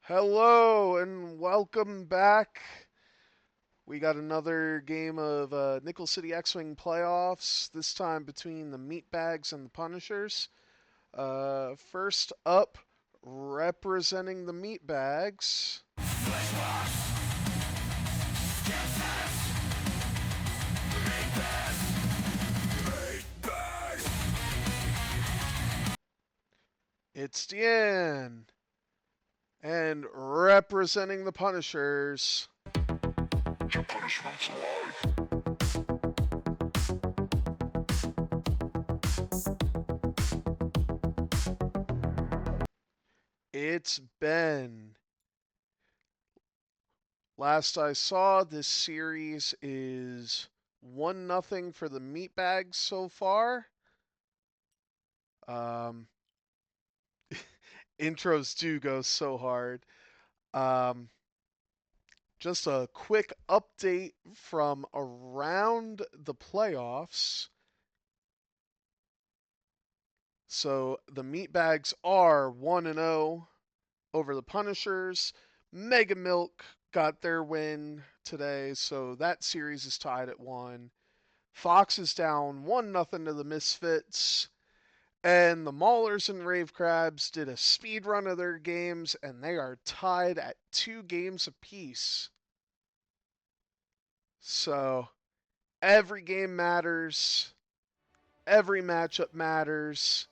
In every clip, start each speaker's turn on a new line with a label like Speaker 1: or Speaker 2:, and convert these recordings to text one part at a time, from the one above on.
Speaker 1: Hello and welcome back. We got another game of Nickel City X-Wing playoffs, this time between the Meatbags and the Punishers. First up, representing the Meatbags, it's Deanne. And representing the Punishers, it's Ben. Last I saw, this series is 1-0 for the Meatbags so far. Um, Intros do go so hard. Um, just a quick update from around the playoffs. So the Meatbags are 1-0 over the Punishers. Mega Milk got their win today, so that series is tied at 1. Fox is down 1-0 to the Misfits. And the Maulers and Rave Crabs did a speed run of their games, and they are tied at 2 games apiece. So every game matters, every matchup matters,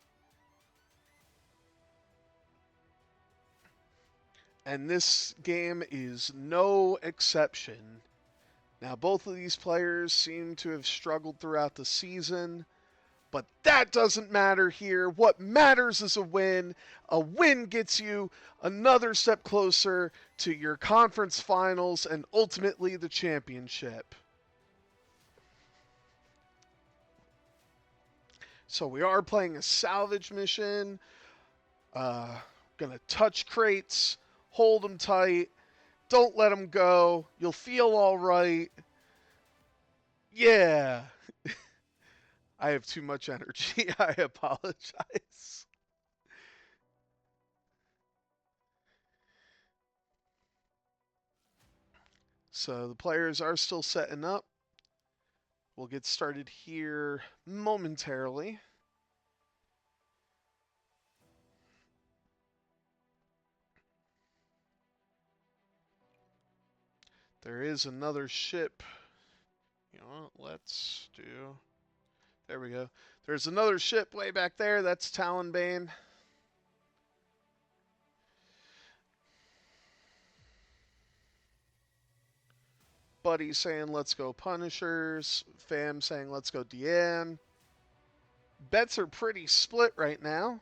Speaker 1: and this game is no exception. Now, both of these players seem to have struggled throughout the season, but that doesn't matter here. What matters is a win. A win gets you another step closer to your conference finals and ultimately the championship. So we are playing a salvage mission. Gonna touch crates, hold them tight, don't let them go. You'll feel all right. Yeah, I have too much energy. I apologize. So the players are still setting up. We'll get started here momentarily. There is another ship. You know what? Let's do. There we go. There's another ship way back there. That's Talonbane. Buddy saying, let's go Punishers. Fam saying, let's go Deanne. Bets are pretty split right now.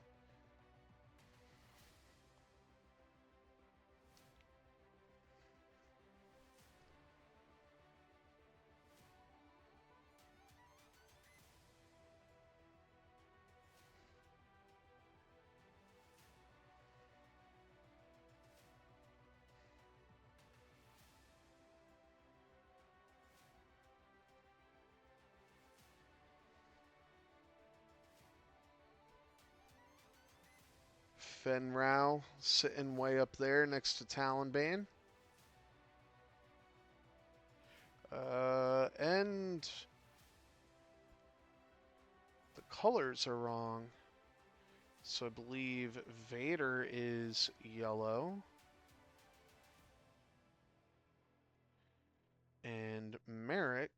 Speaker 1: Fenrau sitting way up there next to Talonbane. And the colors are wrong. So I believe Vader is yellow. And Merrick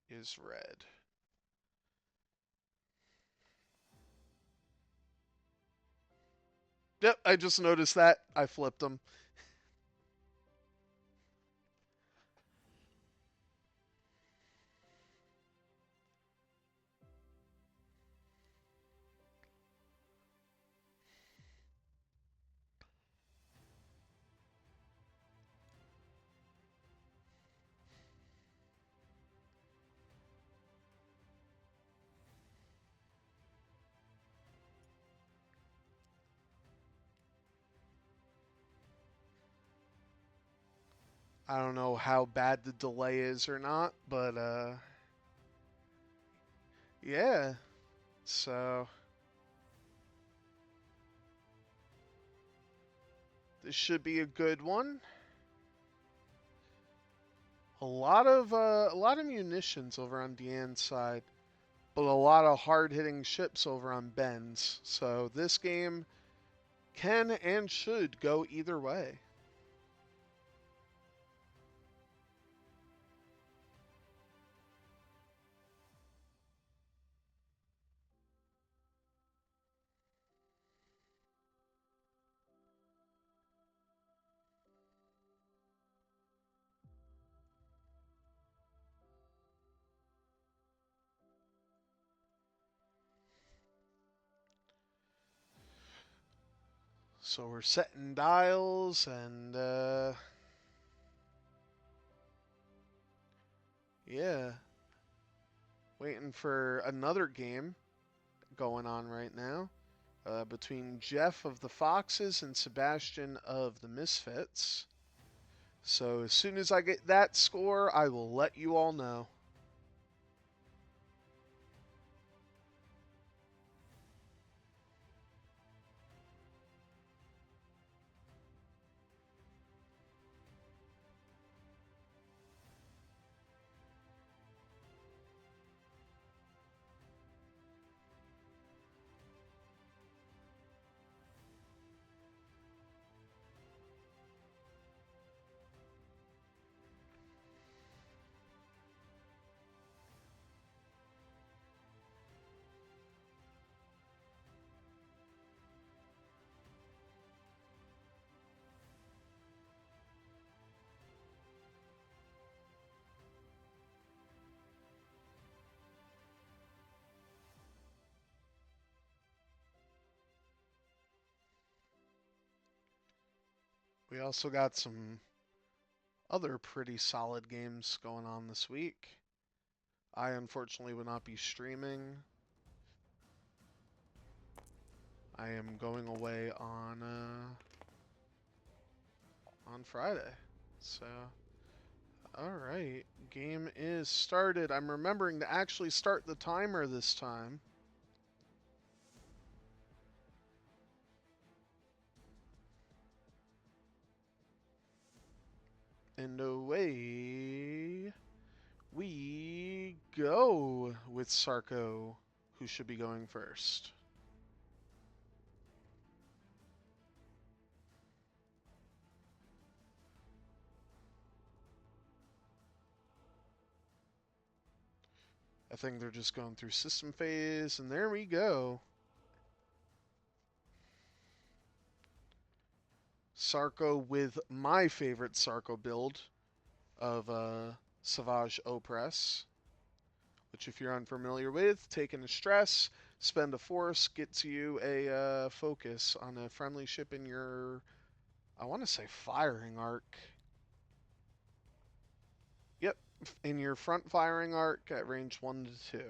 Speaker 1: is red. Yep, I just noticed that. I flipped them. I don't know how bad the delay is or not, but yeah. So This should be a good one. A lot of munitions over on Deanne's side, but a lot of hard hitting ships over on Ben's. So this game can and should go either way. So we're setting dials and yeah, waiting for another game going on right now between Jeff of the Foxes and Sebastian of the Misfits. So as soon as I get that score, I will let you all know. We also got some other pretty solid games going on this week. I unfortunately will not be streaming. I am going away on Friday. So, all right, game is started. I'm remembering to actually start the timer this time. And away we go with Sarko, who should be going first. I think they're just going through system phase, and there we go. Sarko with my favorite Sarko build of Savage Opress, which if you're unfamiliar with, taking a stress, spend a force, gets you a focus on a friendly ship in your, I want to say firing arc. Yep, in your front firing arc at range 1 to 2.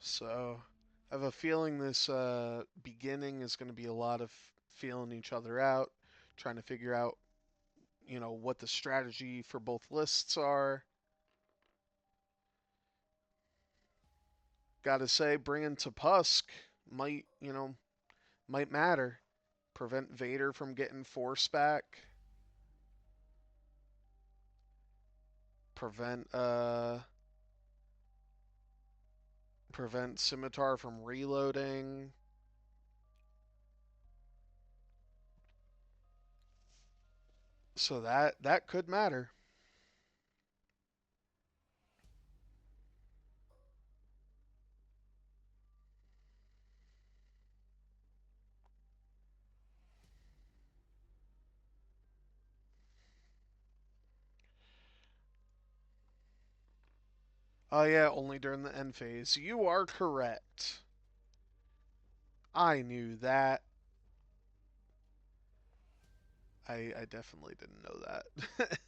Speaker 1: So I have a feeling this beginning is going to be a lot of feeling each other out, trying to figure out, what the strategy for both lists are. Got to say, bringing Tusk might matter. Prevent Vader from getting Force back. Prevent prevent Scimitar from reloading. So that could matter. Oh yeah, only during the end phase. You are correct. I knew that. I definitely didn't know that.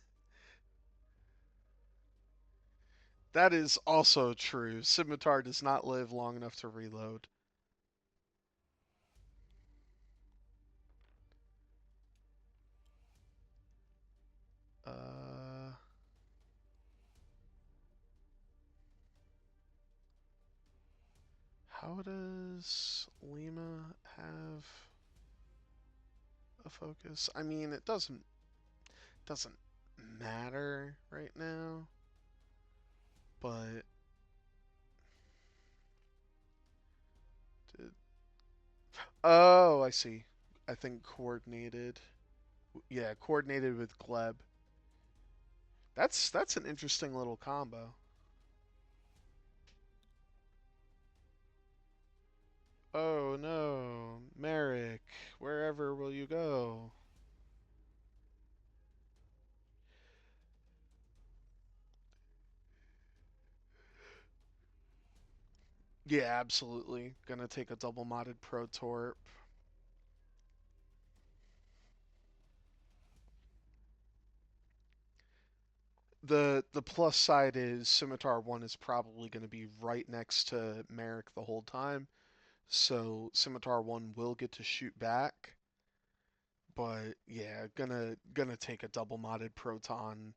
Speaker 1: That is also true. Scimitar does not live long enough to reload. How does Lima have a focus? I mean, it doesn't matter right now, but did, oh, I see. I think coordinated. Yeah, coordinated with Gleb. That's an interesting little combo. Oh no, Merrick, wherever will you go? Yeah, absolutely. Gonna take a double modded Pro Torp. The plus side is Scimitar 1 is probably going to be right next to Merrick the whole time. So Scimitar 1 will get to shoot back. But yeah, gonna take a double modded Proton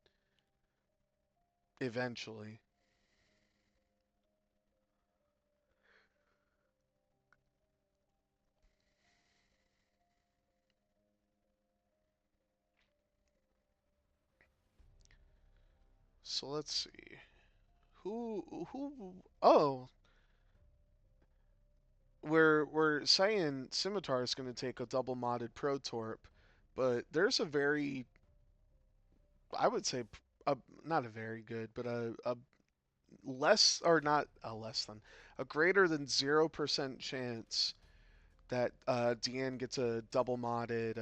Speaker 1: eventually. So let's see. Who oh, we're saying Scimitar is going to take a double modded Protorp, but there's a very, I would say a, not a very good, but a less, or not a less than, a greater than 0% chance that Deanne gets a double modded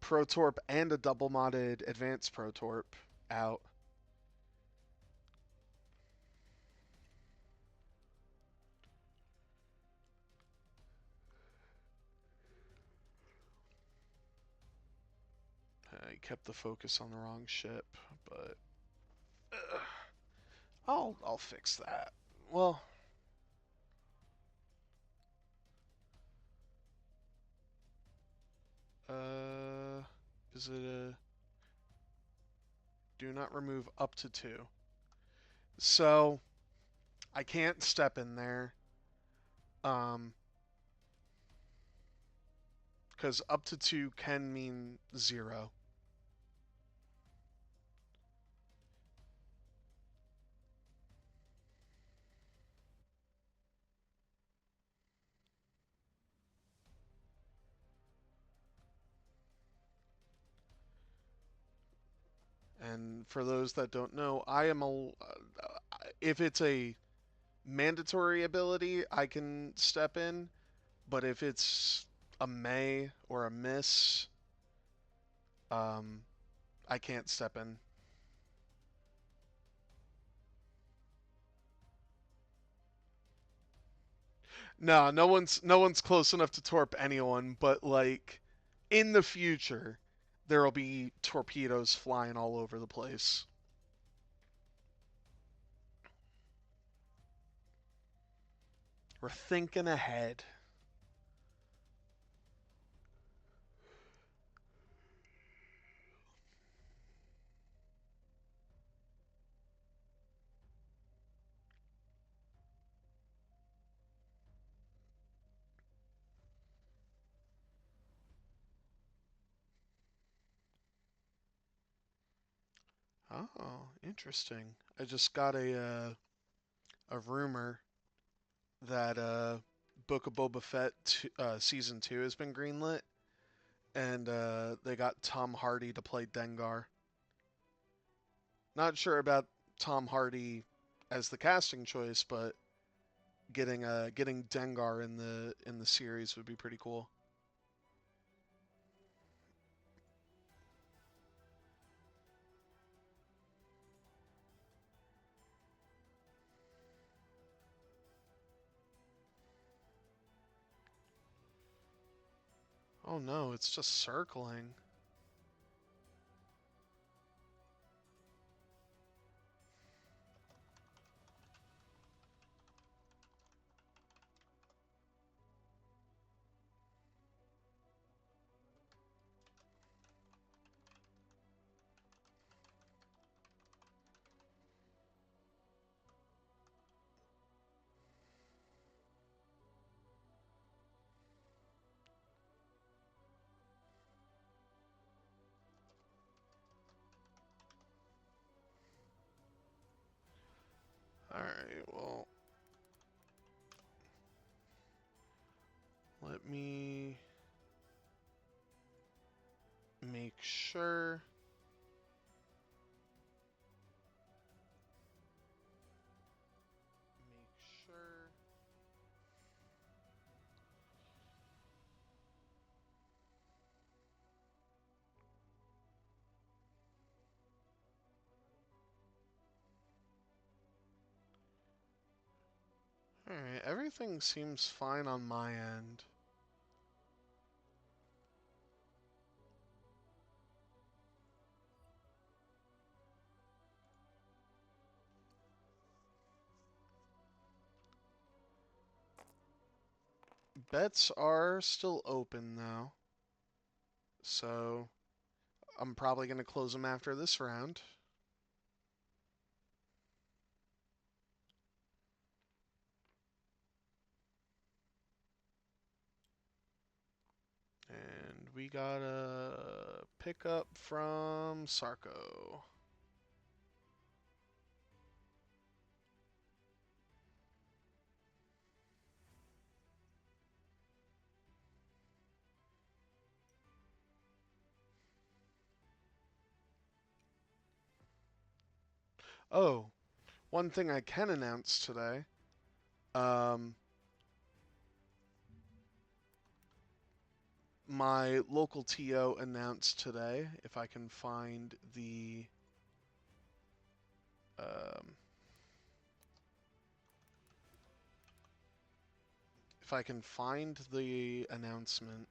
Speaker 1: Protorp and a double modded Advanced Protorp out. He kept the focus on the wrong ship, but I'll fix that. Well, uh, is it a do not remove up to two? So I can't step in there, um, because up to two can mean zero. And for those that don't know, I am a if it's a mandatory ability, I can step in, but if it's a may or a miss, um, I can't step in. No, no one's close enough to torp anyone, but like in the future, there'll be torpedoes flying all over the place. We're thinking ahead. Oh, interesting. I just got a rumor that Book of Boba Fett season 2 has been greenlit, and they got Tom Hardy to play Dengar. Not sure about Tom Hardy as the casting choice, but getting Dengar in the series would be pretty cool. Oh no, it's just circling. Let me make sure. Make sure. Alright, everything seems fine on my end. Bets are still open though, so I'm probably going to close them after this round. And we got a pickup from Sarko. Oh, one thing I can announce today. My local TO announced today, if I can find the um, if I can find the announcement.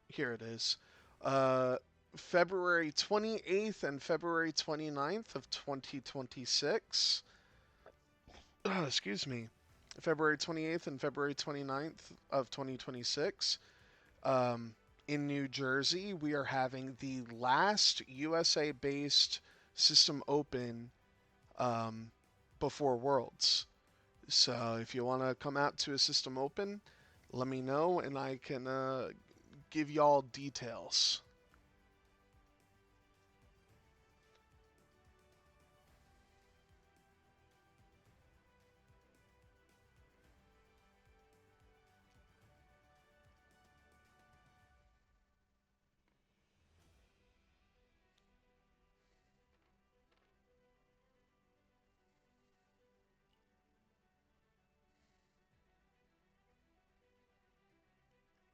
Speaker 1: Here it is. Uh, February 28th and February 29th of 2026. Excuse me. February 28th and February 29th of 2026. Um, in New Jersey, we are having the last USA based system open before Worlds. So if you want to come out to a system open, let me know and I can give y'all details.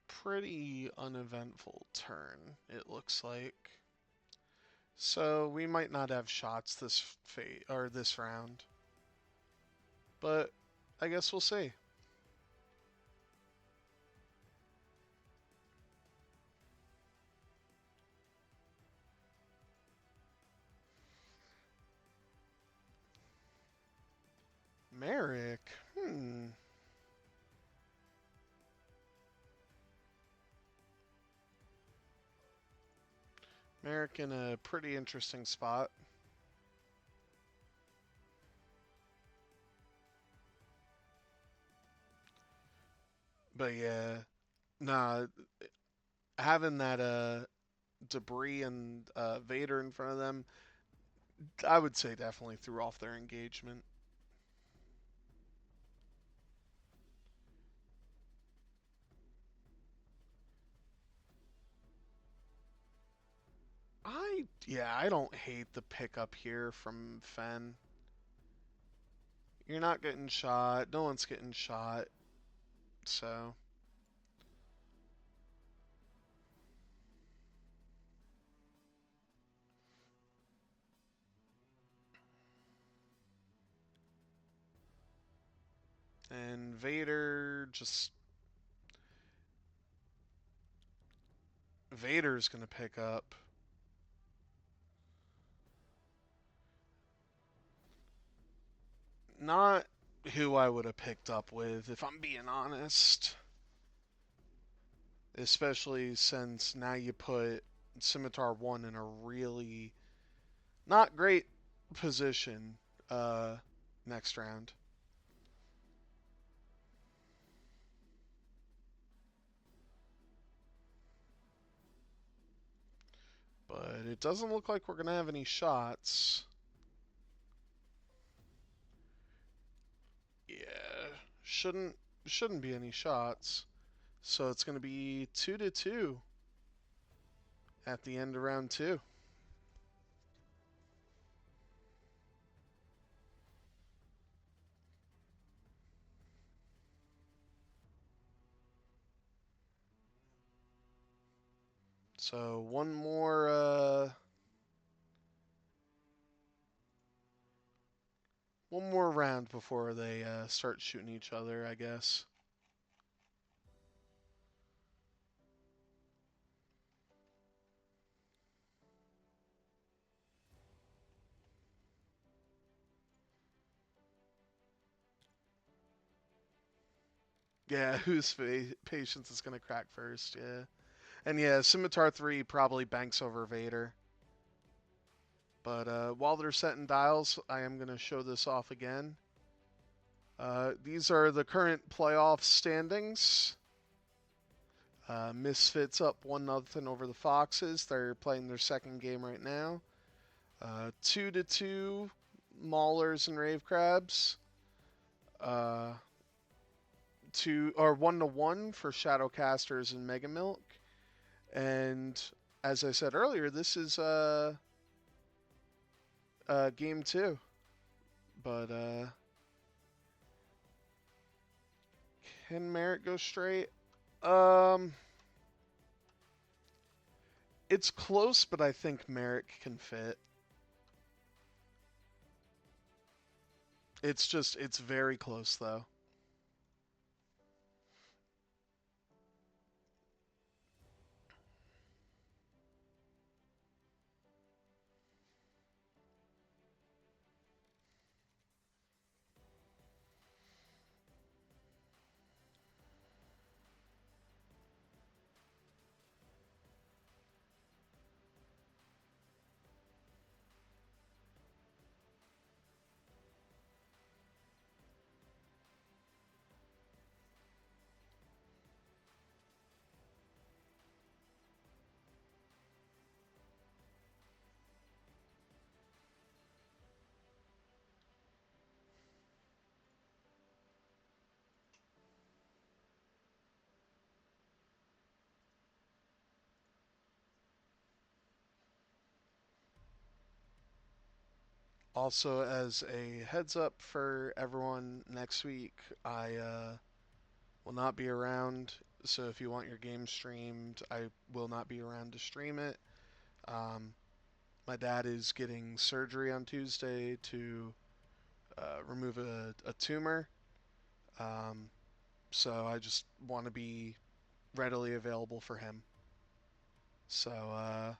Speaker 1: Pretty uneventful turn, it looks like. So we might not have shots this round, but I guess we'll see. Merrick, Merrick in a pretty interesting spot. But yeah, nah, having that debris and Vader in front of them, I would say definitely threw off their engagement. I don't hate the pickup here from Fen. You're not getting shot. No one's getting shot. So and Vader's gonna pick up. Not who I would have picked up with, if I'm being honest. Especially since now you put Scimitar 1 in a really not great position next round. But it doesn't look like we're going to have any shots. Yeah, shouldn't shouldn't be any shots. So it's going to be 2-2 at the end of round two. So one more round before they start shooting each other, I guess. Yeah, whose patience is going to crack first? Yeah, and yeah, Scimitar 3 probably banks over Vader. But while they're setting dials, I am going to show this off again. These are the current playoff standings. Misfits up 1-0 over the Foxes. They're playing their second game right now. 2-2, Maulers and Rave Crabs. Uh, 1-1 for Shadowcasters and Mega Milk. And as I said earlier, this is game two. But can Merritt go straight? Um, it's close, but I think Merrick can fit. It's very close though. Also, as a heads up for everyone, next week I will not be around. So if you want your game streamed, I will not be around to stream it. Um, my dad is getting surgery on Tuesday to remove a tumor. Um, so I just want to be readily available for him. So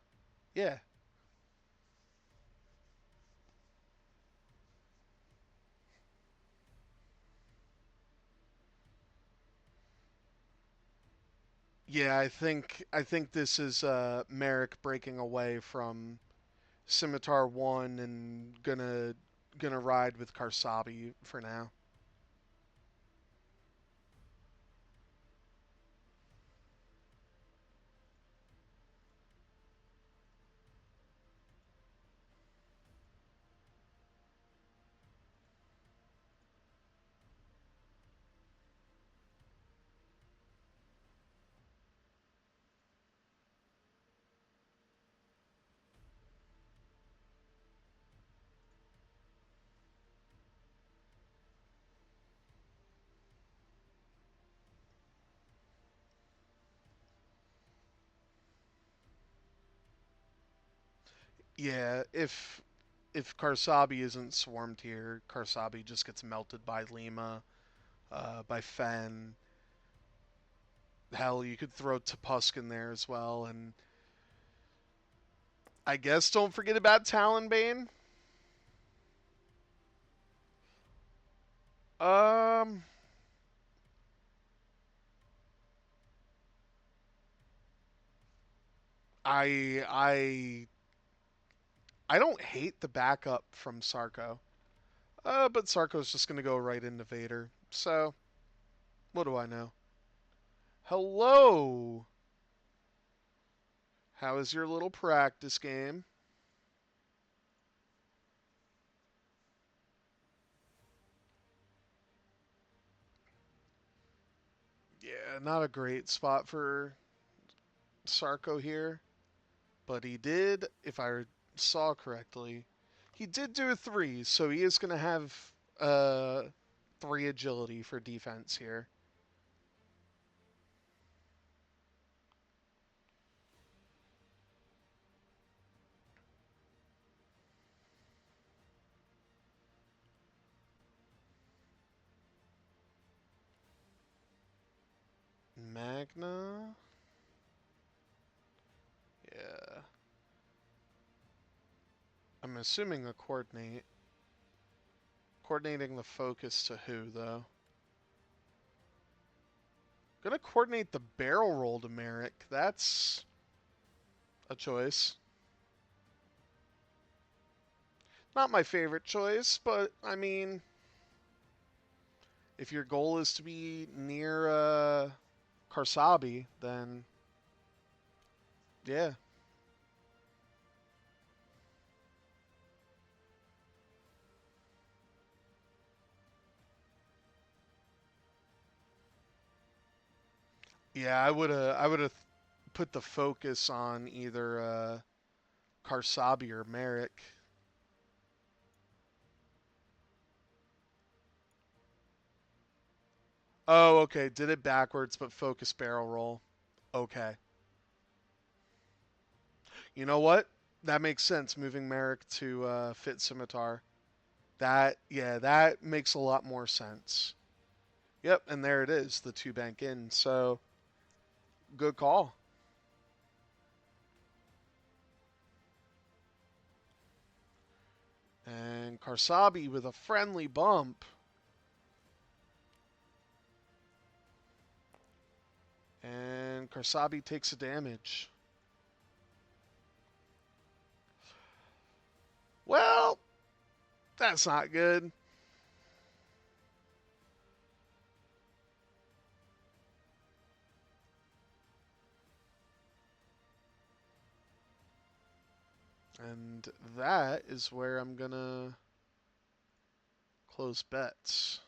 Speaker 1: yeah, yeah. I think this is Merrick breaking away from Scimitar 1 and gonna ride with Karsabi for now. Yeah, if Karsabi isn't swarmed here, Karsabi just gets melted by Lima, by Fen. Hell, you could throw Tupusk in there as well, and I guess don't forget about Talonbane. Um, I I I don't hate the backup from Sarko. But Sarko's just gonna go right into Vader. So what do I know? Hello. How is your little practice game? not a great spot for Sarko here, but he did, if I saw correctly, he did do a 3, so he is going to have uh, 3 agility for defense here. Magna? Yeah. I'm assuming a coordinate. Coordinating the focus to who, though? Gonna coordinate the barrel roll to Merrick. That's a choice. Not my favorite choice, but I mean, if your goal is to be near Karsabi, then yeah. Yeah, I would have put the focus on either Karsabi or Merrick. Oh, okay. Did it backwards, but focus barrel roll. Okay. You know what? That makes sense. Moving Merrick to fit Scimitar. That makes a lot more sense. Yep, and there it is, the 2 bank in. So good call. And Karsabi with a friendly bump. And Karsabi takes a damage. Well, that's not good. And that is where I'm going to close bets.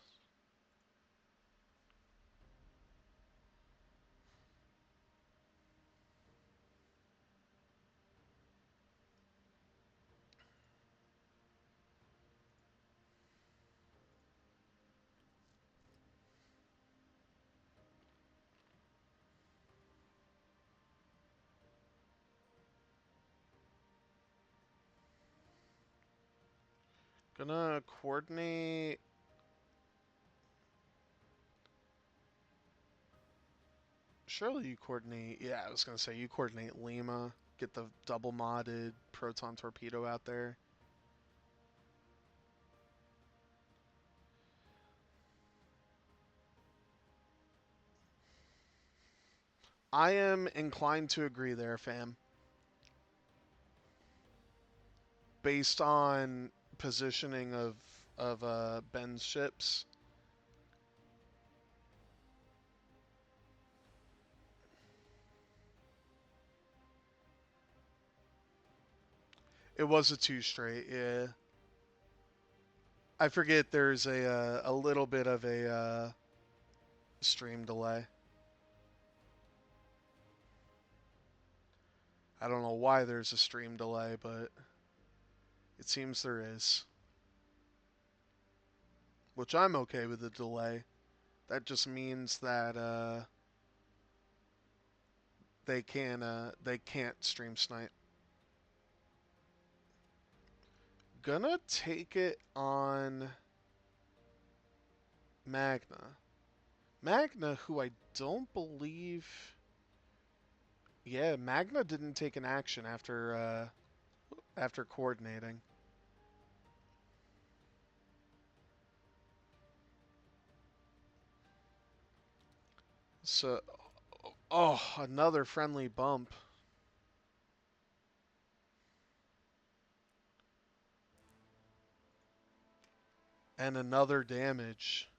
Speaker 1: Gonna coordinate. Surely you coordinate. Yeah, I was gonna say you coordinate Lima. Get the double modded proton torpedo out there. I am inclined to agree there, fam. Based on positioning of Ben's ships. It was a 2 straight, yeah. I forget there's a little bit of a stream delay. I don't know why there's a stream delay, but it seems there is. Which I'm okay with the delay. That just means that they can't stream snipe. Gonna take it on Magna. Magna, who I don't believe. Yeah, Magna didn't take an action after coordinating. So, oh, another friendly bump and another damage.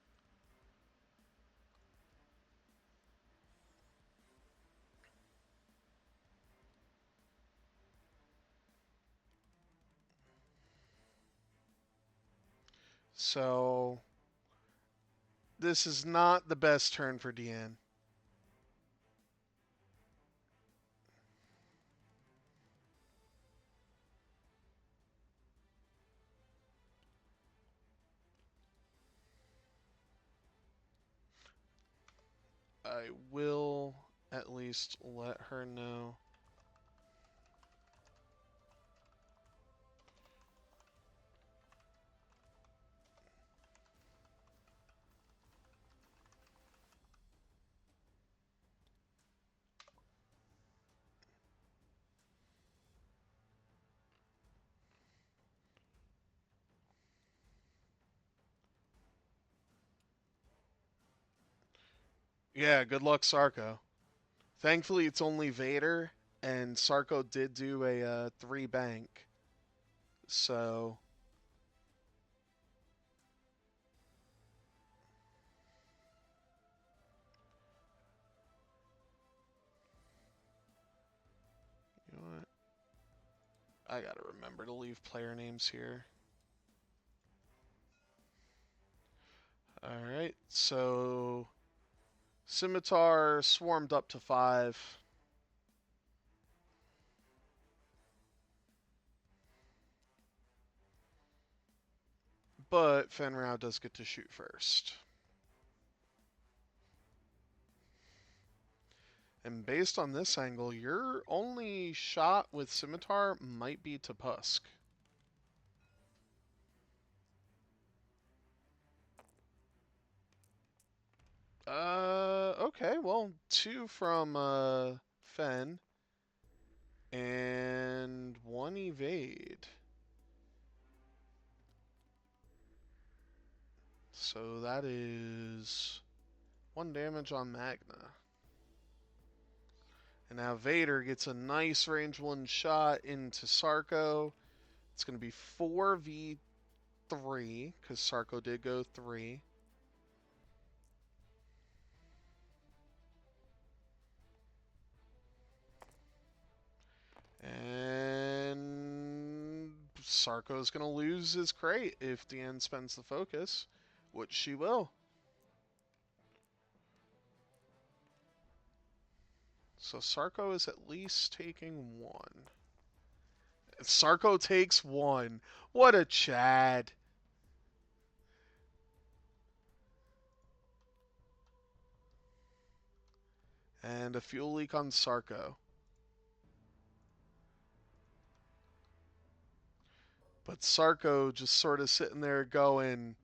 Speaker 1: So, this is not the best turn for Deanne. I will at least let her know. Yeah, good luck, Sarko. Thankfully, it's only Vader, and Sarko did do a 3 bank. So, you know what? I gotta remember to leave player names here. Alright, so Scimitar swarmed up to 5. But Fenrau does get to shoot first. And based on this angle, your only shot with Scimitar might be to Pusk. Okay, well, 2 from Fen and 1 evade. So that is 1 damage on Magna. And now Vader gets a nice range 1 shot into Sarko. It's going to be 4v3 because Sarko did go 3. And Sarko's going to lose his crate if Deanne spends the focus, which she will. So Sarko is at least taking 1. Sarko takes 1. What a Chad. And a fuel leak on Sarko. But Sarko just sort of sitting there going,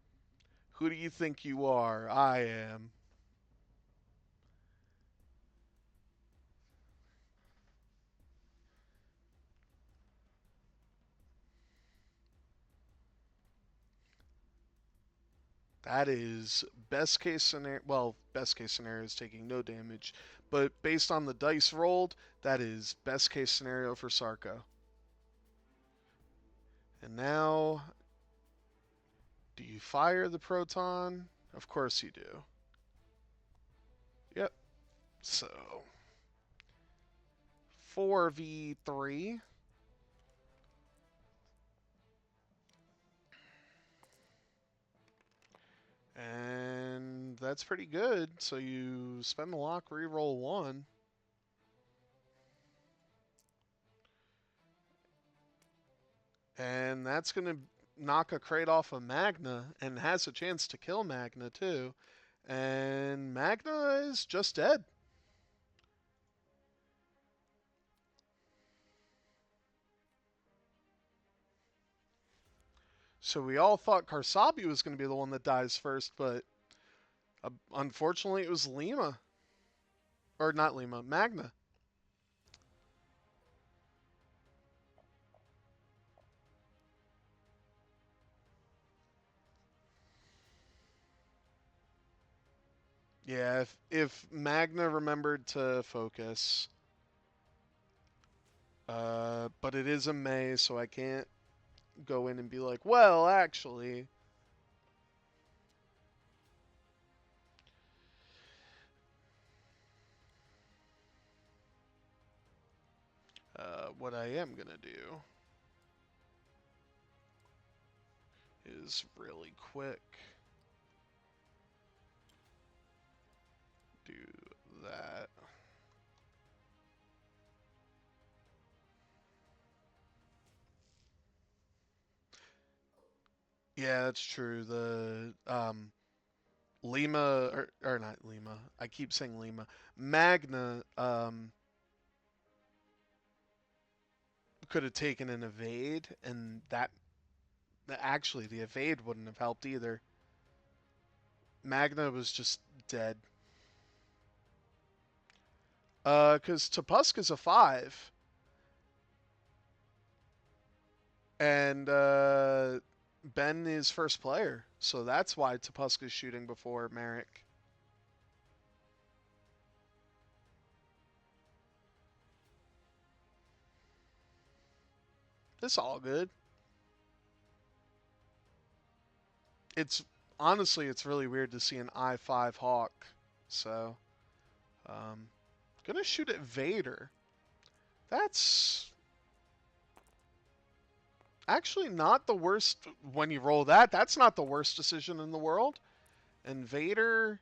Speaker 1: who do you think you are? I am. That is best case scenario. Well, best case scenario is taking no damage. But based on the dice rolled, that is best case scenario for Sarko. And now, do you fire the proton? Of course you do. Yep. So, 4v3. And that's pretty good. So you spend the lock, reroll 1. And that's going to knock a crate off of Magna and has a chance to kill Magna too. And Magna is just dead. So we all thought Karsabi was going to be the one that dies first, but unfortunately it was Lima. Or not Lima, Magna. Yeah, if Magna remembered to focus. But it is a May, so I can't go in and be like, well, actually. What I am going to do is really quick do that. Yeah, that's true. The Lima, or not Lima. I keep saying Lima. Magna could have taken an evade, and that actually the evade wouldn't have helped either. Magna was just dead. Because Tupusk is a 5, and Ben is first player, so that's why Tupusk is shooting before Merrick. It's all good. It's honestly, it's really weird to see an I5 Hawk. So, um, gonna shoot at Vader. That's actually not the worst when you roll that. That's not the worst decision in the world. And Vader's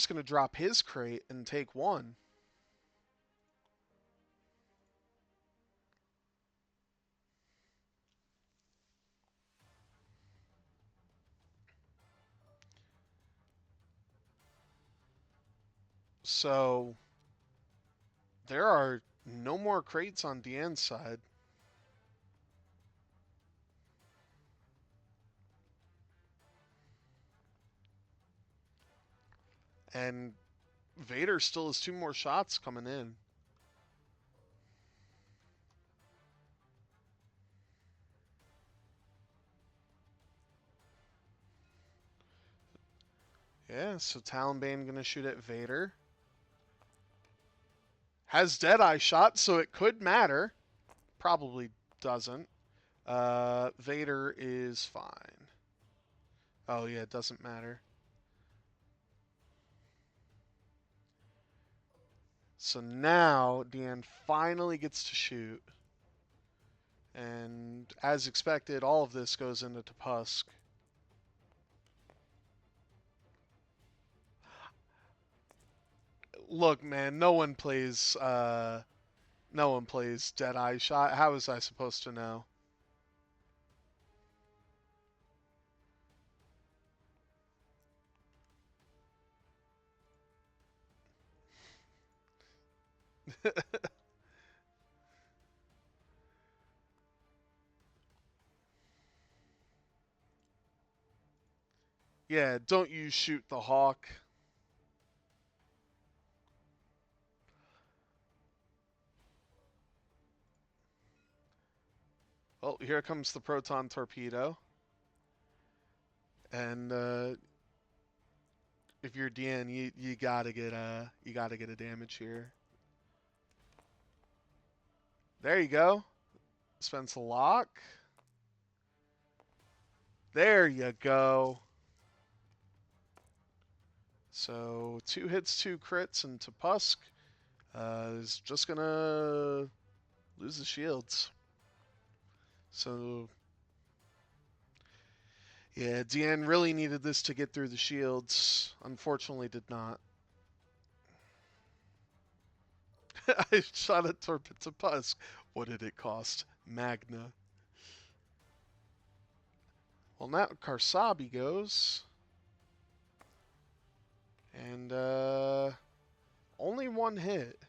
Speaker 1: gonna drop his crate and take one. So there are no more crates on Deanne's side. And Vader still has 2 more shots coming in. Yeah, so Talonbane gonna shoot at Vader. Has Deadeye shot, so it could matter. Probably doesn't. Vader is fine. Oh yeah, it doesn't matter. So now Deanne finally gets to shoot. And as expected, all of this goes into Tupusk. Look, man, no one plays Deadeye shot. How was I supposed to know? Yeah, don't you shoot the Hawk. Oh, here comes the proton torpedo. And if you're Deanne, you gotta get a damage here. There you go. Spence lock. There you go. So 2 hits, 2 crits, and Tupusk is just gonna lose the shields. So yeah, Deanne really needed this to get through the shields. Unfortunately, did not. I shot a torpedo Tupusk. What did it cost? Magna. Well, now Karsabi goes. And only 1 hit.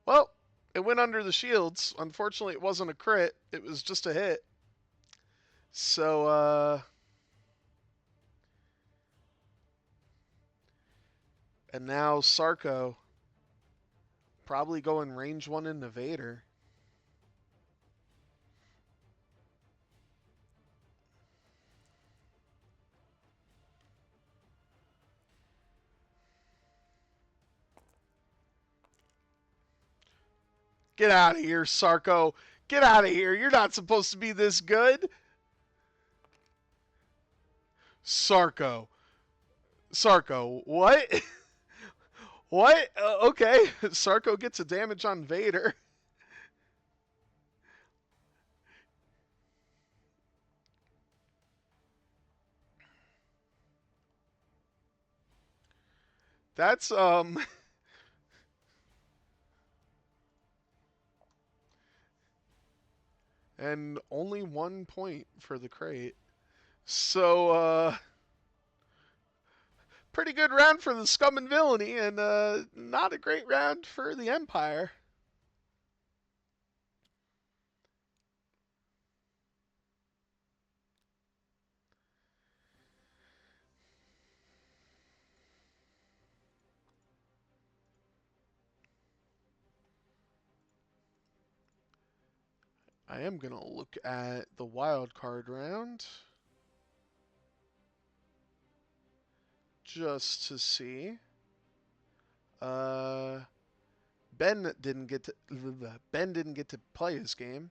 Speaker 1: Well, it went under the shields. Unfortunately, it wasn't a crit. It was just a hit. So, and now Sarko probably going range 1 into Vader. Get out of here, Sarko. Get out of here. You're not supposed to be this good. Sarko. Sarko, what? What? Okay. Sarko gets a damage on Vader. That's And only 1 point for the crate. So, pretty good round for the scum and villainy, and not a great round for the Empire. I am going to look at the wild card round just to see. Uh, Ben didn't get to play his game,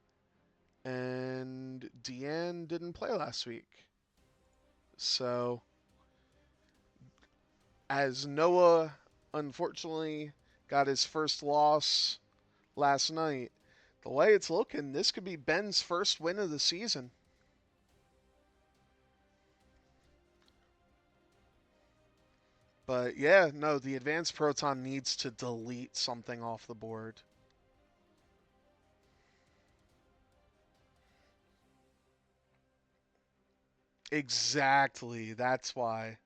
Speaker 1: and Deanne didn't play last week. So, as Noah unfortunately got his first loss last night, the way it's looking, this could be Ben's first win of the season. But yeah, no, the advanced proton needs to delete something off the board. Exactly. That's why.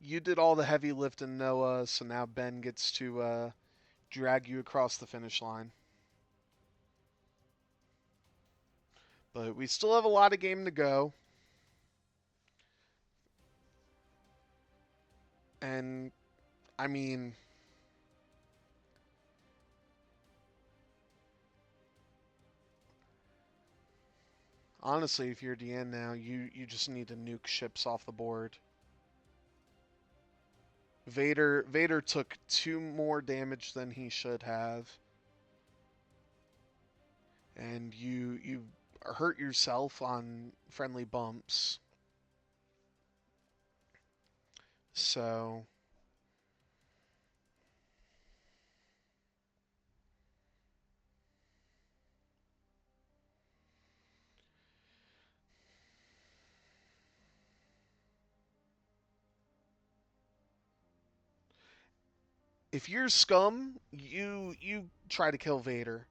Speaker 1: You did all the heavy lifting, Noah, so now Ben gets to drag you across the finish line. But we still have a lot of game to go. And, I mean, honestly, if you're Deanne now, you just need to nuke ships off the board. Vader took 2 more damage than he should have, and you hurt yourself on friendly bumps. So if you're scum, you try to kill Vader.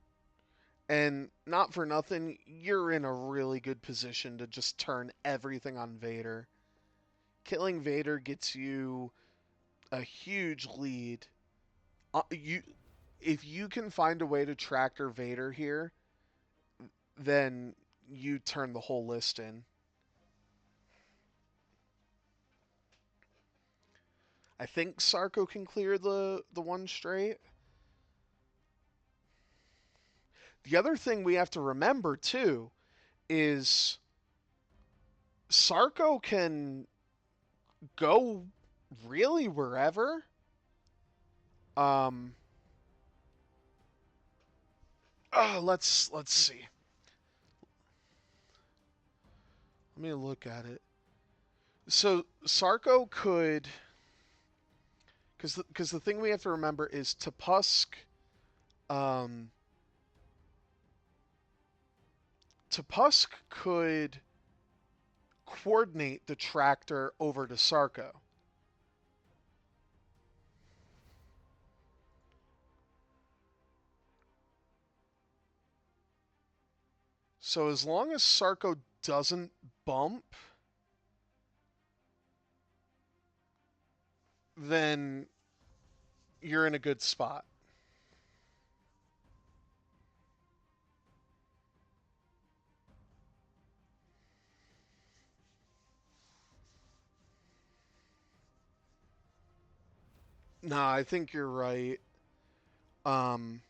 Speaker 1: And not for nothing, you're in a really good position to just turn everything on Vader. Killing Vader gets you a huge lead. You, if you can find a way to tractor Vader here, then you turn the whole list in. I think Sarko can clear the one straight. The other thing we have to remember too is Sarko can go really wherever. Um, let's see. Let me look at it. So Sarko could, because the thing we have to remember is Tupusk. Um, Tupusk could coordinate the tractor over to Sarko. So as long as Sarko doesn't bump, then you're in a good spot. No, I think you're right. Um,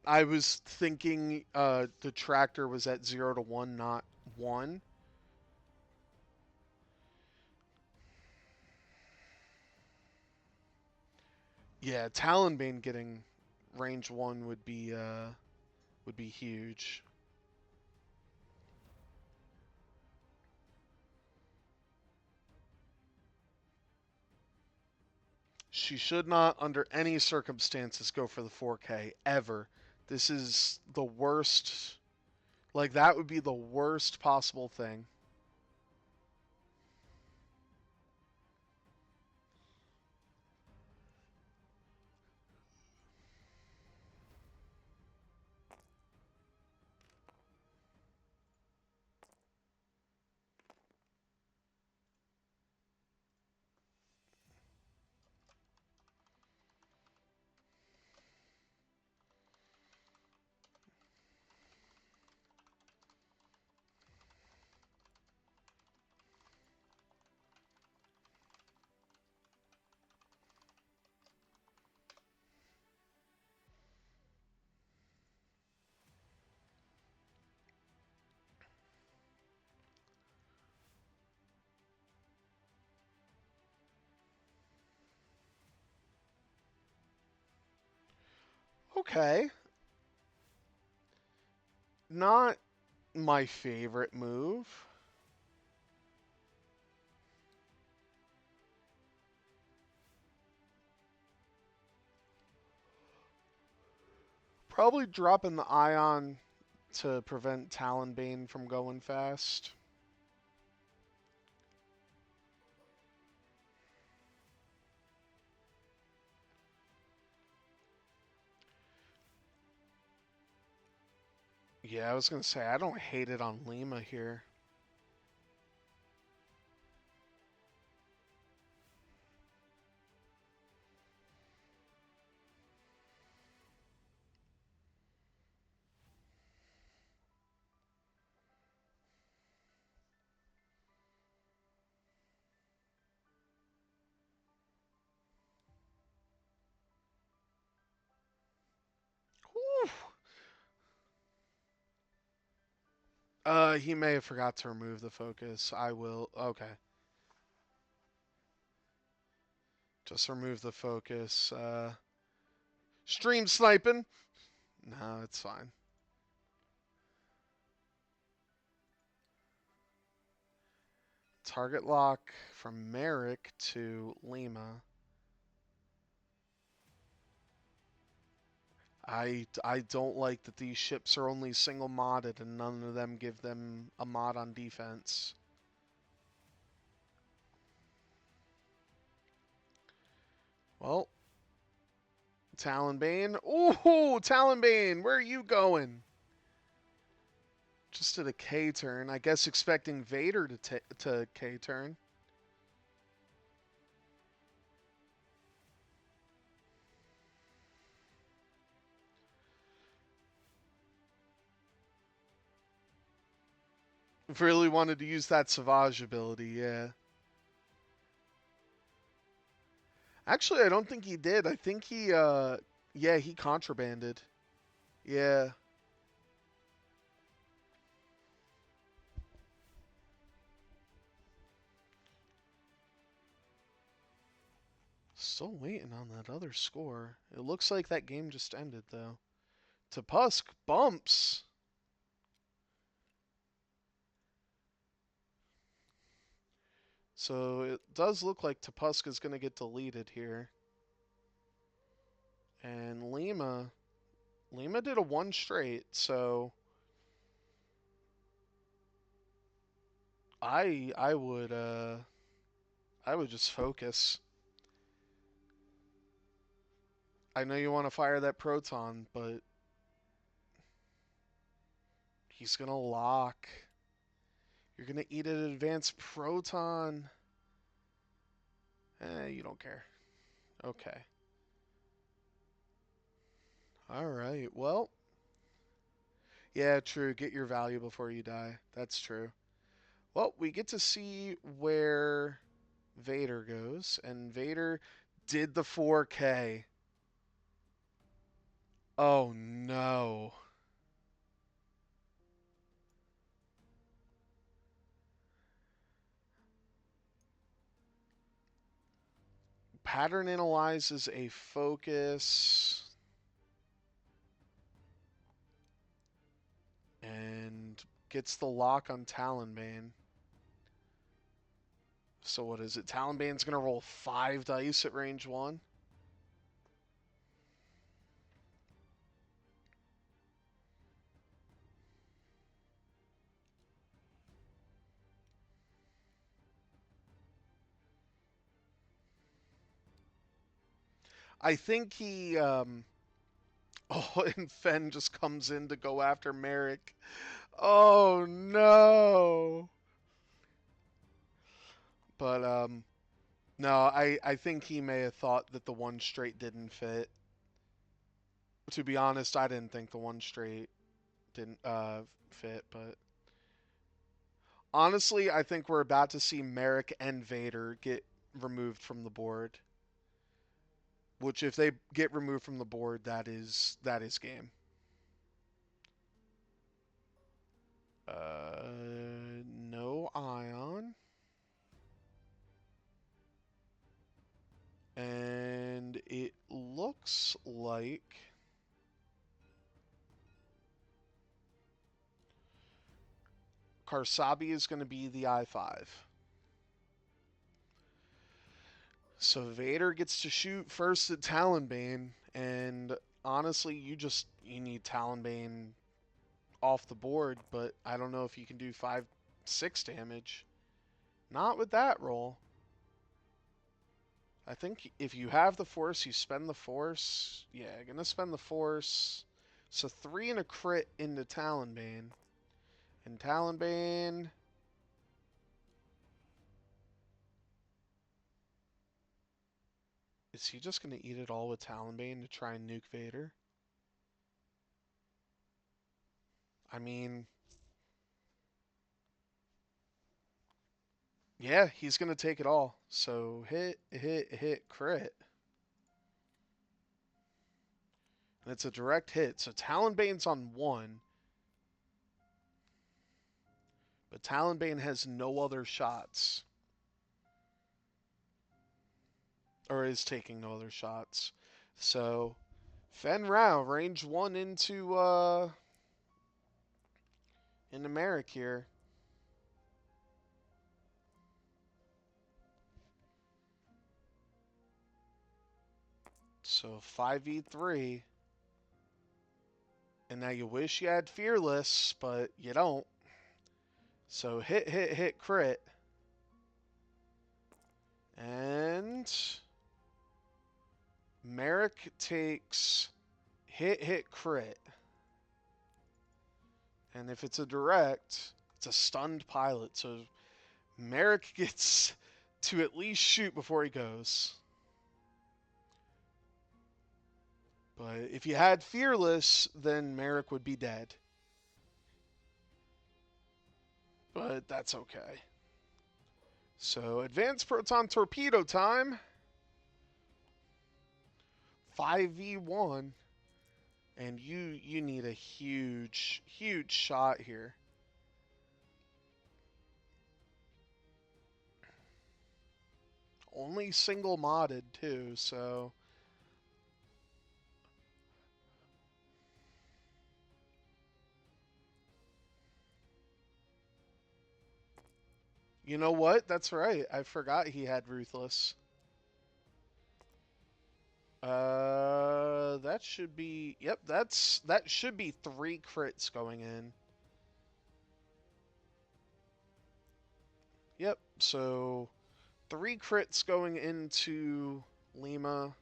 Speaker 1: I was thinking the tractor was at 0 to 1, not 1. Yeah, Talonbane getting range 1 would be huge. She should not, under any circumstances, go for the 4K ever. This is the worst. Like, that would be the worst possible thing. Okay. Not my favorite move. Probably dropping the Ion to prevent Talonbane from going fast. Yeah, I was going to say, I don't hate it on Lima here. Whew. He may have forgot to remove the focus. I will. Okay. Just remove the focus. Stream sniping. No, it's fine. Target lock from Merrick to Lima. I don't like that these ships are only single modded and none of them give them a mod on defense. Well, Talonbane. Ooh, Talonbane, where are you going? Just at a K turn. I guess expecting Vader to K turn. Really wanted to use that Savage ability, yeah. Actually, I don't think he did. I think yeah, he contrabanded. Yeah. Still waiting on that other score. It looks like that game just ended, though. Tupusk bumps. So it does look like Tupusk is going to get deleted here. And Lima did a one straight, so I I would just focus. I know you want to fire that proton, but he's going to lock. You're going to eat an advanced proton. You don't care. Okay. All right. Well, yeah, true. Get your value before you die. That's true. Well, we get to see where Vader goes, and Vader did the 4K. Oh no. Pattern analyzes a focus and gets the lock on Talonbane. So what is it? Talonbane's gonna roll 5 dice at range 1. I think he oh, and Fen just comes in to go after Merrick. Oh no. But no, I think he may have thought that the one straight didn't fit. To be honest, I didn't think the one straight didn't fit, but honestly, I think we're about to see Merrick and Vader get removed from the board. Which, if they get removed from the board, that is game. No ion, and it looks like Karsabi is going to be the I-5. So Vader gets to shoot first at Talonbane, and honestly, you need Talonbane off the board, but I don't know if you can do 5-6 damage. Not with that roll. I think if you have the force, you spend the force. Yeah, gonna spend the force. So 3 and a crit into Talonbane. And Talonbane, is he just gonna eat it all with Talonbane to try and nuke Vader? I mean, yeah, he's gonna take it all. So hit, crit. And it's a direct hit. So Talonbane's on 1. But Talonbane has no other shots. Or is taking no other shots. So Fen Rao, range 1 into Merrick here. So 5v3. And now you wish you had Fearless, but you don't. So hit, crit. And Merrick takes hit, crit. And if it's a direct, it's a stunned pilot. So Merrick gets to at least shoot before he goes. But if you had Fearless, then Merrick would be dead. But that's okay. So Advanced Proton Torpedo time. 5v1. And you need a huge shot here. Only single modded too, so you know what? That's right. I forgot he had Ruthless. That should be. Yep, that should be 3 crits going in. Yep. So 3 crits going into Lima.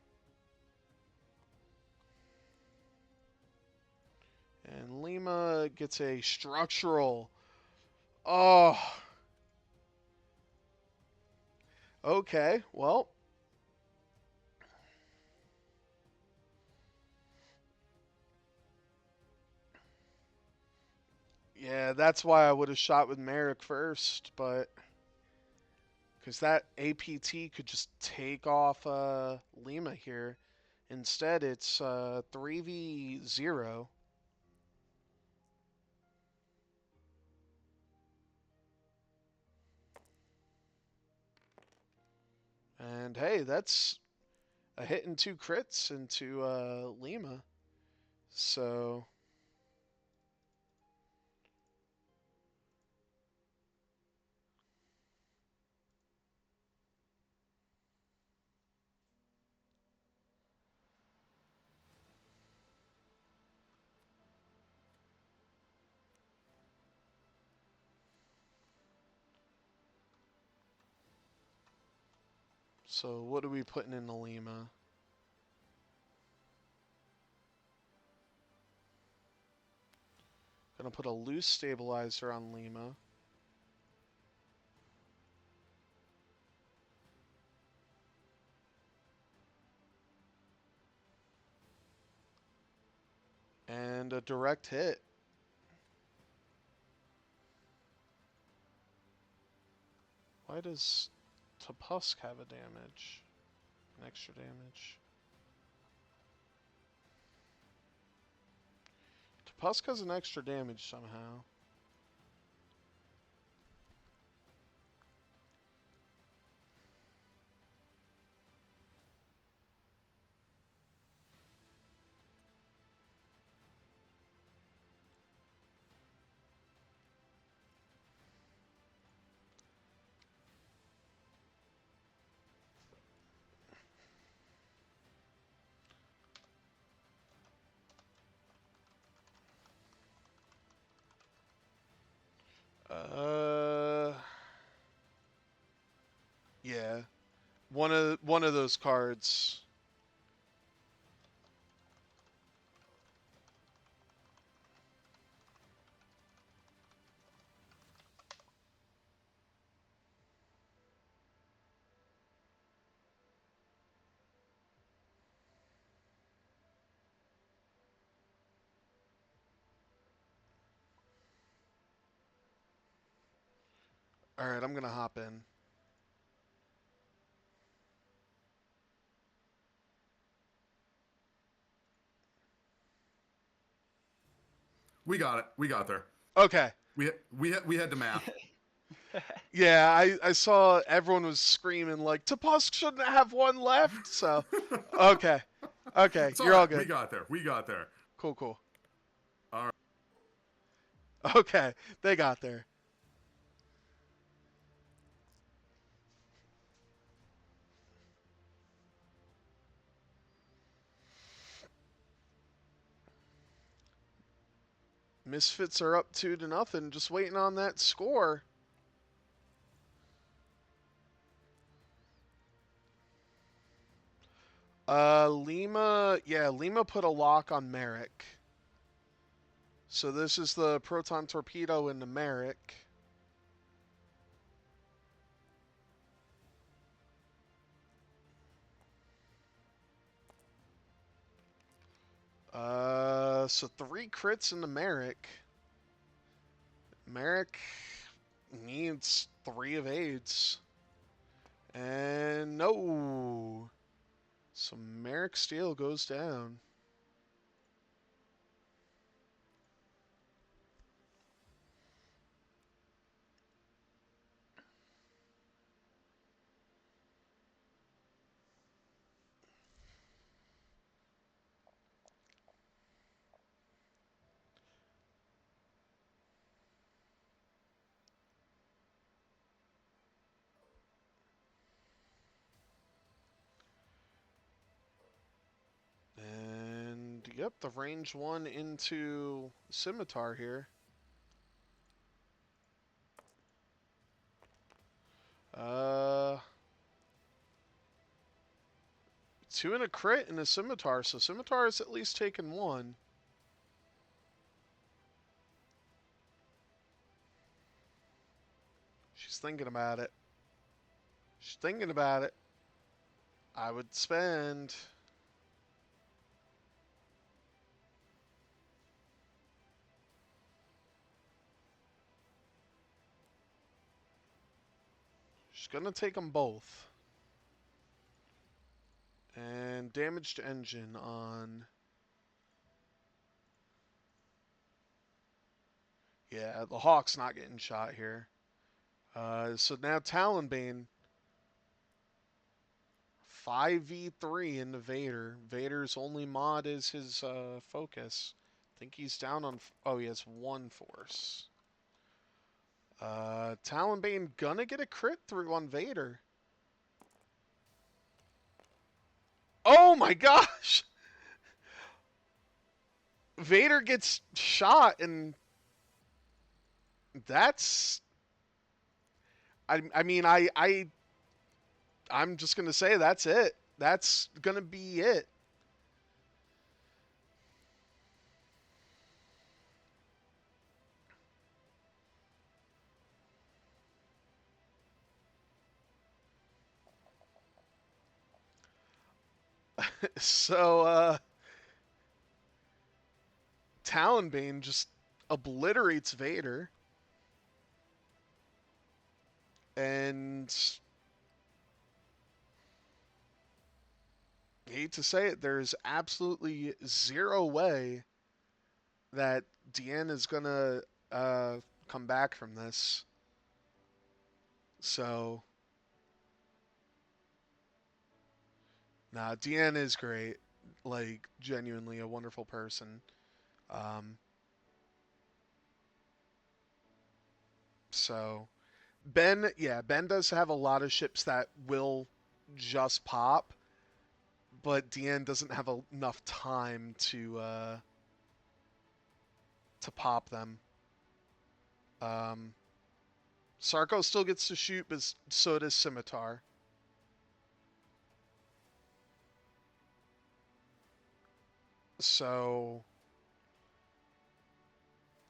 Speaker 1: And Lima gets a structural. Oh. Okay. Well, yeah, that's why I would have shot with Merrick first, but because that APT could just take off Lima here. Instead, it's 3v0. And hey, that's a hit and 2 crits into Lima. So, so what are we putting into Lima? Gonna put a loose stabilizer on Lima. And a direct hit. Why does Tupusk have a damage? An extra damage. Tupusk has an extra damage somehow. Uh, yeah. One of those cards. All right, I'm gonna hop in.
Speaker 2: We got it. We got there.
Speaker 1: Okay.
Speaker 2: We had the math.
Speaker 1: Yeah, I saw everyone was screaming like Tupusk shouldn't have one left. So, okay, okay,
Speaker 2: It's all
Speaker 1: you're all
Speaker 2: right. We
Speaker 1: good.
Speaker 2: got there. We got there.
Speaker 1: Cool, cool.
Speaker 2: All right.
Speaker 1: Okay, they got there. Misfits are up 2-0, just waiting on that score. Lima put a lock on Merrick. So this is the Proton Torpedo into Merrick. So 3 crits into Merrick. Merrick needs 3 of AIDS. And no. So Merrick Steele goes down. And yep, the range 1 into Scimitar here. Uh, 2 and a crit and a Scimitar, so Scimitar has at least taken 1. She's thinking about it. She's thinking about it. I would spend. She's gonna take them both. And damaged engine on. Yeah, the Hawk's not getting shot here. So now Talonbane 5v3 into Vader. Vader's only mod is his focus. I think he's down on. Oh, he has 1 force. Talonbane gonna get a crit through on Vader. Oh my gosh! Vader gets shot, and that's. I'm just gonna say that's it. That's gonna be it. So Talonbane just obliterates Vader, and I hate to say it, there's absolutely zero way that Deanne is gonna uh, come back from this. So, nah, Deanne is great. Like, genuinely a wonderful person. Um, so, Ben does have a lot of ships that will just pop, but Deanne doesn't have enough time to pop them. Um, Sarko still gets to shoot, but so does Scimitar. So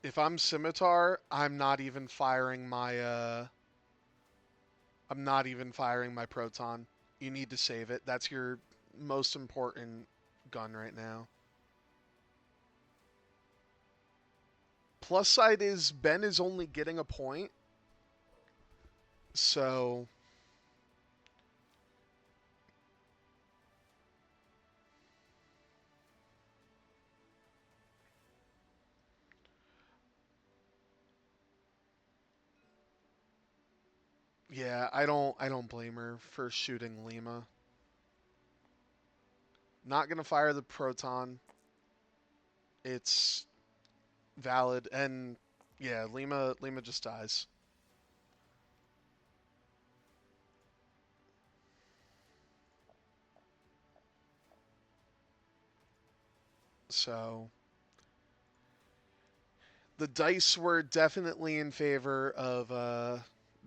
Speaker 1: if I'm Scimitar, I'm not even firing my proton. You need to save it. That's your most important gun right now. Plus side is Ben is only getting a point, so yeah, I don't blame her for shooting Lima. Not gonna fire the proton. It's valid, and yeah, Lima just dies. So the dice were definitely in favor of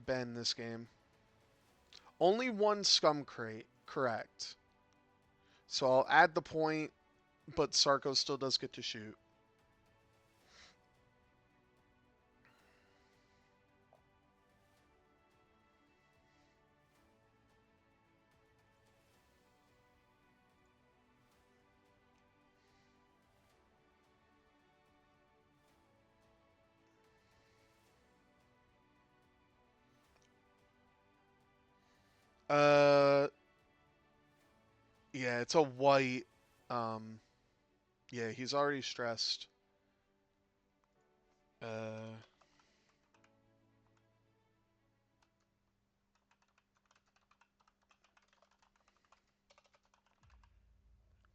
Speaker 1: Ben this game. Only one scum crate, correct. So I'll add the point, but Sarko still does get to shoot. Uh, yeah, it's a white. Um, yeah, he's already stressed. Uh,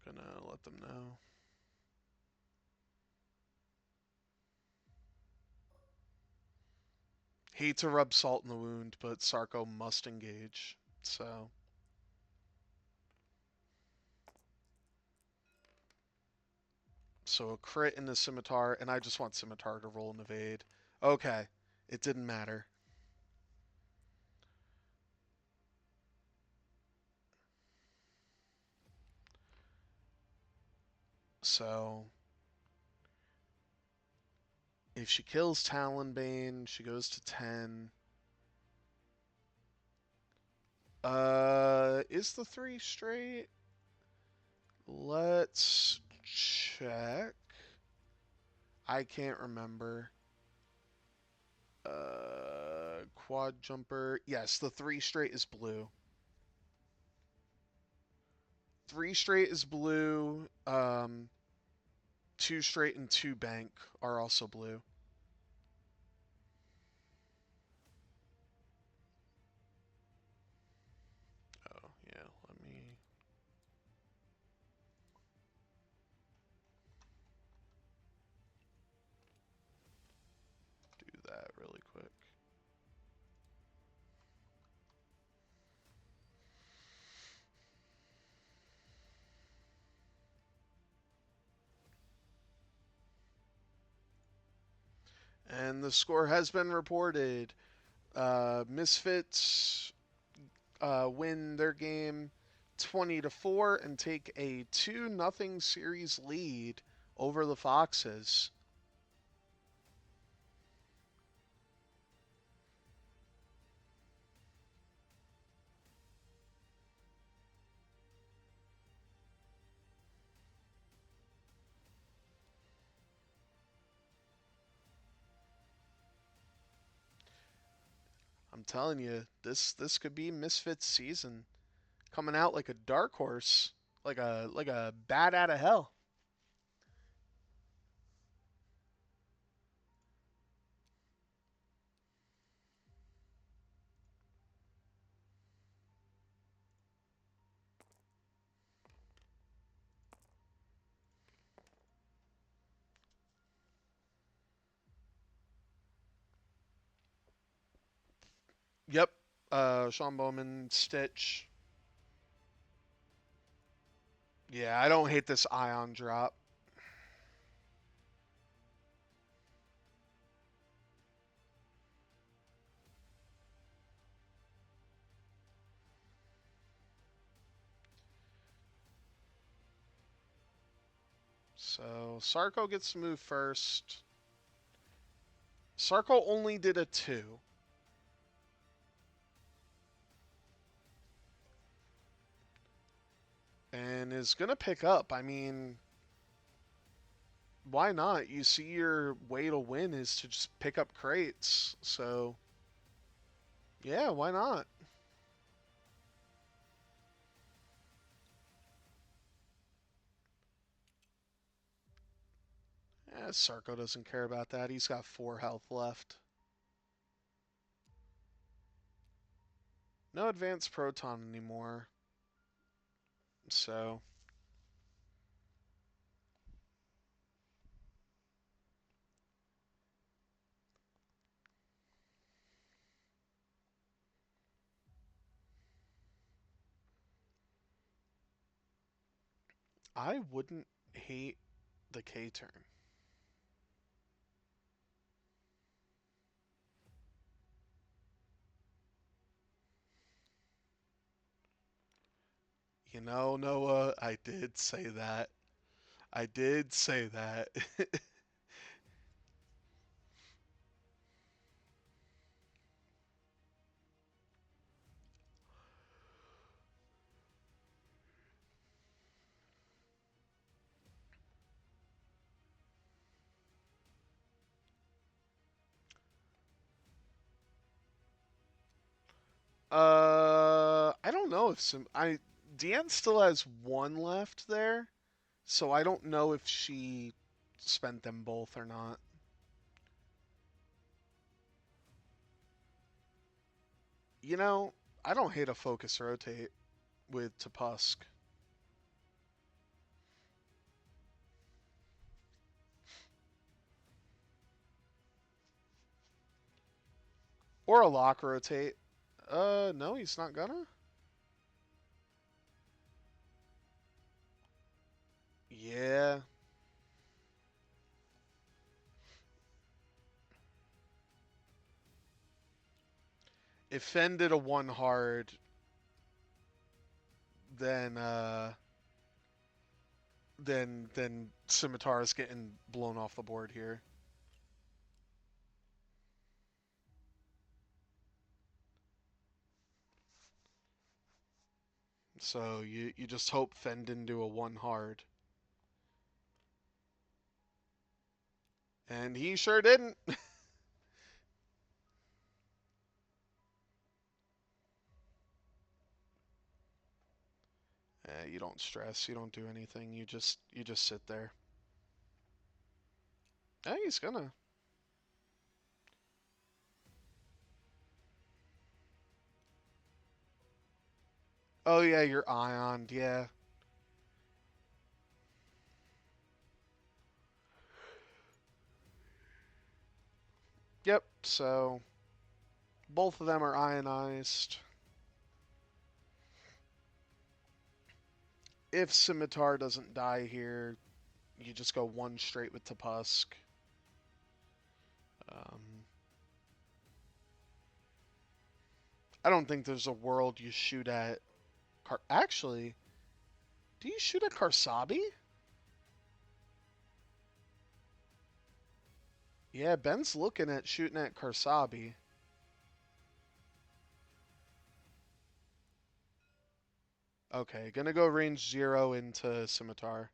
Speaker 1: gonna let them know. Hate to rub salt in the wound, but Sarko must engage. So a crit in the scimitar, and I just want scimitar to roll and evade. Okay, it didn't matter. So if she kills Talonbane, she goes to 10. Is the 3 straight? Let's check. I can't remember. Quad jumper. Yes, the 3 straight is blue. 3 straight is blue. 2 straight and 2 bank are also blue. Oh, yeah, let me do that really quick. And the score has been reported. Misfits win their game 20-4 and take a 2-0 series lead over the Foxes. I'm telling you, this could be Misfits season, coming out like a dark horse, like a bat out of hell. Yep. Sean Bowman, Stitch. Yeah, I don't hate this ion drop. So Sarko gets to move first. Sarko only did a 2 and is gonna pick up. I mean, why not? You see, your way to win is to just pick up crates. So yeah, why not? Sarko doesn't care about that. He's got 4 health left. No advanced proton anymore. So I wouldn't hate the K turn. You know, Noah, I did say that. I did say that. I don't know if some I Deanne still has 1 left there, so I don't know if she spent them both or not. You know, I don't hate a focus rotate with Tupusk. Or a lock rotate. No, he's not gonna. Yeah. If Fen did a 1 hard, then then Scimitar is getting blown off the board here. So you just hope Fen didn't do a 1 hard. And he sure didn't. You don't stress, you don't do anything. You just sit there. He's gonna. Oh yeah, you're ioned. Yeah. Yep. So both of them are ionized. If Scimitar doesn't die here, you just go 1 straight with Tupusk. Um, I don't think there's a world you shoot at. Actually, do you shoot at Karsabi? Yeah, Ben's looking at shooting at Karsabi. Okay, gonna go range 0 into Scimitar.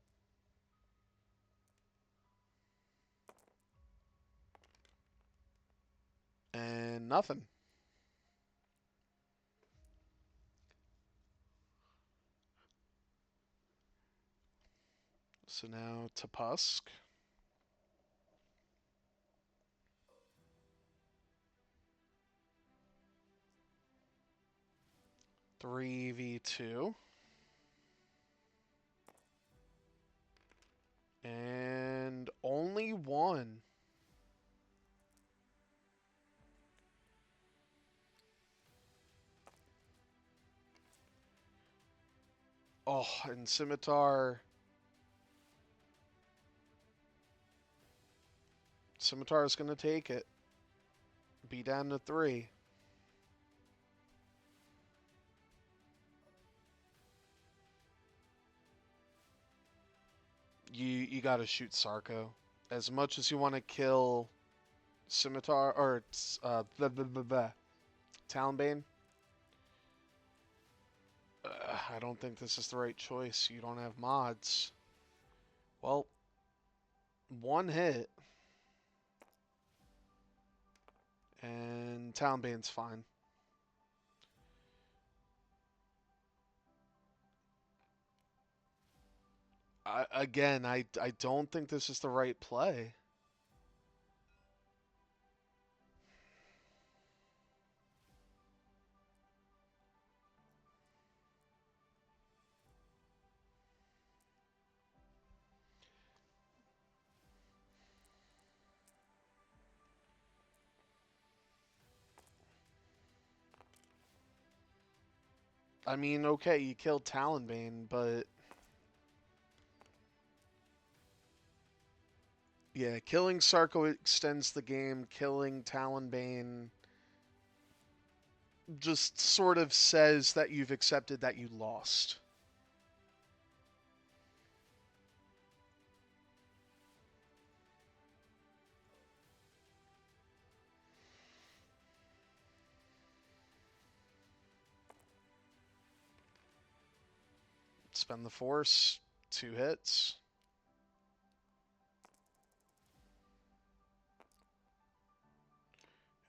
Speaker 1: And nothing. So now to Pusk. 3v2. And only one. Oh, and Scimitar. Scimitar is going to take it. Be down to 3. You got to shoot Sarko. As much as you want to kill Scimitar or Talonbane, I don't think this is the right choice. You don't have mods. Well, one hit, and Talonbane's fine. I don't think this is the right play. I mean, okay, you killed Talonbane, but yeah, killing Sarko extends the game. Killing Talonbane just sort of says that you've accepted that you lost. Spend the force, 2 hits.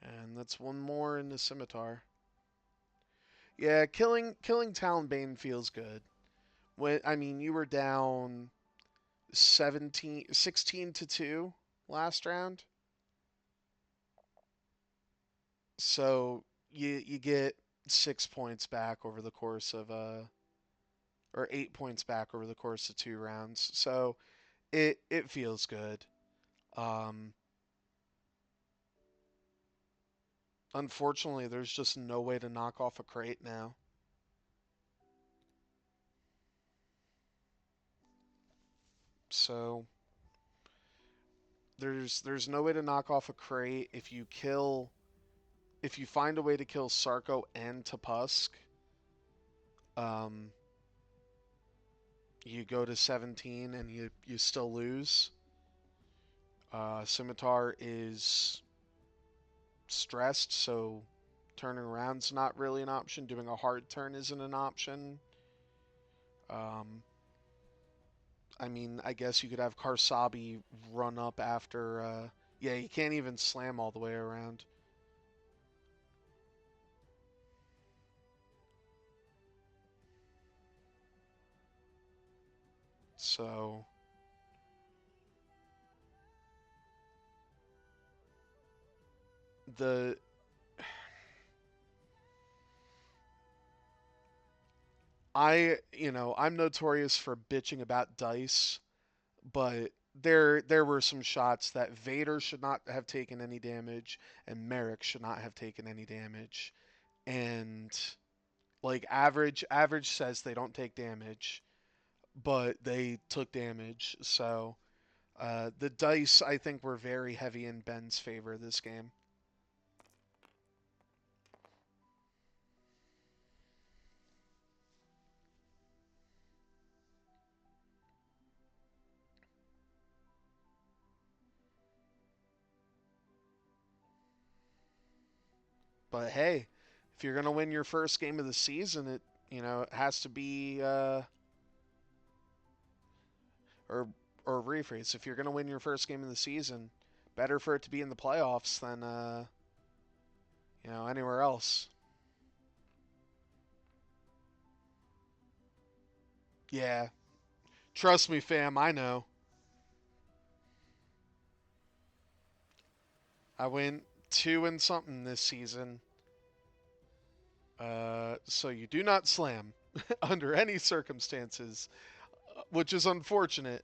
Speaker 1: And that's one more in the Scimitar. Yeah, killing Talonbane feels good. When I mean you were down 16 to 2 last round. So you get 6 points back over the course of or 8 points back over the course of 2 rounds. So it feels good. Um, Unfortunately, there's just no way to knock off a crate now. So there's no way to knock off a crate if you find a way to kill Sarko and Tapusk. Um, you go to 17 and you still lose. Scimitar is stressed, so turning around's not really an option. Doing a hard turn isn't an option. Um, I mean, I guess you could have Karsabi run up after. Yeah, you can't even slam all the way around. So the I'm notorious for bitching about dice, but there were some shots that Vader should not have taken any damage and Merrick should not have taken any damage. And like average says they don't take damage, but they took damage. So the dice I think were very heavy in Ben's favor this game. But hey, if you're gonna win your first game of the season, it has to be or or rephrase. If you're gonna win your first game of the season, better for it to be in the playoffs than anywhere else. Yeah, Trust me, fam, I know. I went 2 and something this season. So you do not slam under any circumstances, which is unfortunate.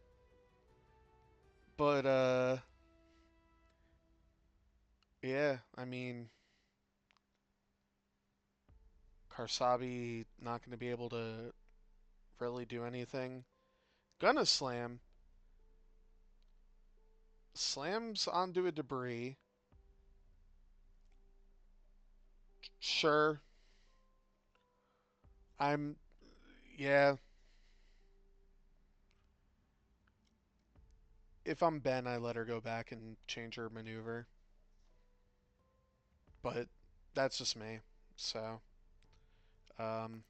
Speaker 1: But yeah, I mean, Karsabi not going to be able to really do anything. Gonna slam. Slams onto a debris. Sure. I'm. Yeah. If I'm Ben, I let her go back and change her maneuver. But that's just me. So, um,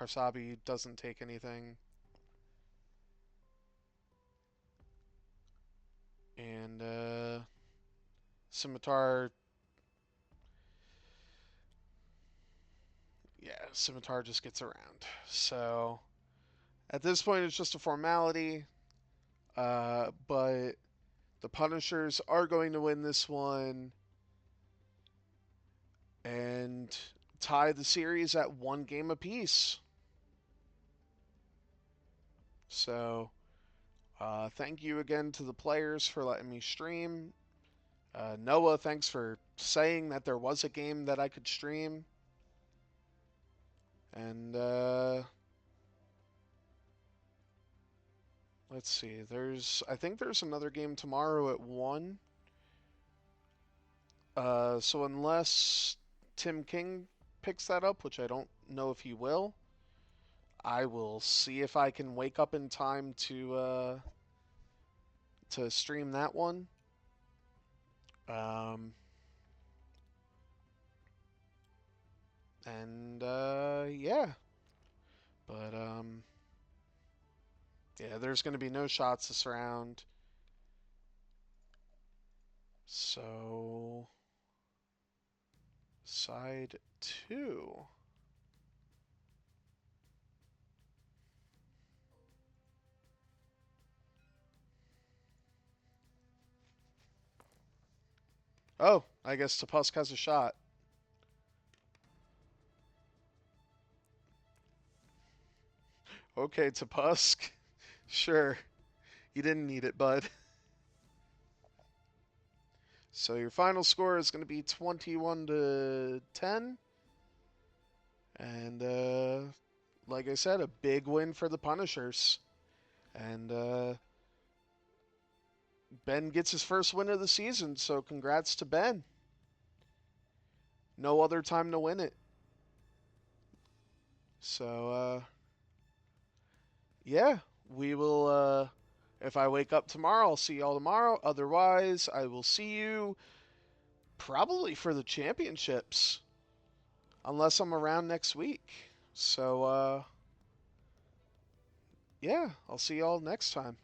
Speaker 1: Karsabi doesn't take anything. And, Scimitar. Yeah, Scimitar just gets around. So, at this point, it's just a formality. But the Punishers are going to win this one and tie the series at 1 game apiece. So, thank you again to the players for letting me stream. Noah, thanks for saying that there was a game that I could stream. And let's see. I think there's another game tomorrow at 1. So unless Tim King picks that up, which I don't know if he will, I will see if I can wake up in time to stream that one. Um, and yeah, but yeah, there's going to be no shots this round. So side 2. Oh, I guess Tupusk has a shot. Okay, Tupusk. Sure. You didn't need it, bud. So your final score is going to be 21 to 10. And like I said, a big win for the Punishers. And Ben gets his first win of the season, so congrats to Ben. No other time to win it. So yeah, we will if I wake up tomorrow, I'll see y'all tomorrow. Otherwise, I will see you probably for the championships, unless I'm around next week. So, yeah, I'll see y'all next time.